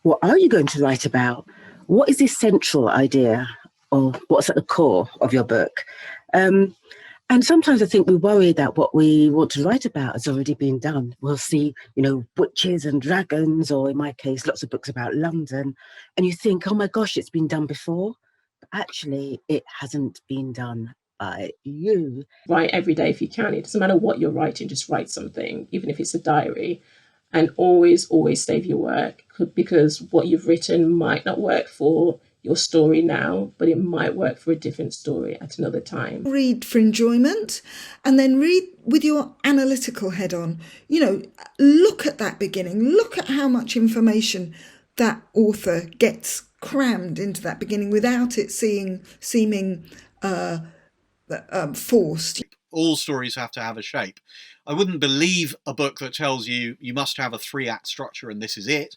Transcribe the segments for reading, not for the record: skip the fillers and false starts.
what are you going to write about? What is the central idea, or what's at the core of your book? And sometimes I think we worry that what we want to write about has already been done. We'll see, witches and dragons, or in my case, lots of books about London, and you think, oh my gosh, it's been done before. But actually, it hasn't been done by you. Write every day if you can. It doesn't matter what you're writing, just write something, even if it's a diary. And always, always save your work, because what you've written might not work for your story now, but it might work for a different story at another time. Read for enjoyment, and then read with your analytical head on. Look at that beginning. Look at how much information that author gets crammed into that beginning without it seeming forced. All stories have to have a shape. I wouldn't believe a book that tells you you must have a 3-act structure and this is it.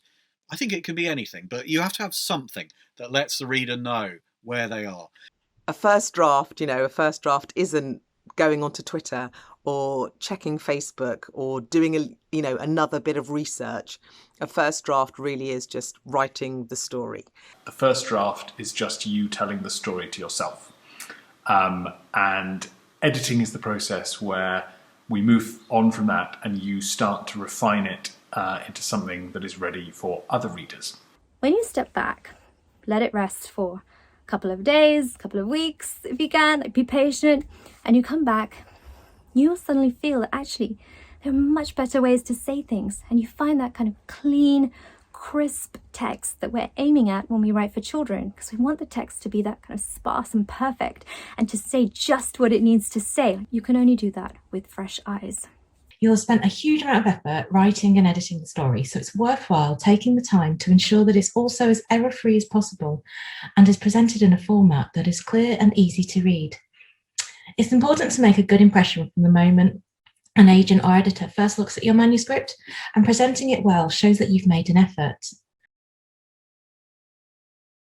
I think it can be anything, but you have to have something that lets the reader know where they are. A first draft isn't going onto Twitter or checking Facebook or doing another bit of research. A first draft really is just writing the story. The first draft is just you telling the story to yourself. And editing is the process where we move on from that and you start to refine it into something that is ready for other readers. When you step back, let it rest for a couple of days, a couple of weeks, if you can, be patient, and you come back, you'll suddenly feel that actually there are much better ways to say things, and you find that kind of clean, crisp text that we're aiming at when we write for children, because we want the text to be that kind of sparse and perfect and to say just what it needs to say. You can only do that with fresh eyes. You'll spend a huge amount of effort writing and editing the story, so it's worthwhile taking the time to ensure that it's also as error-free as possible and is presented in a format that is clear and easy to read. It's important to make a good impression from the moment an agent or editor first looks at your manuscript, and presenting it well shows that you've made an effort.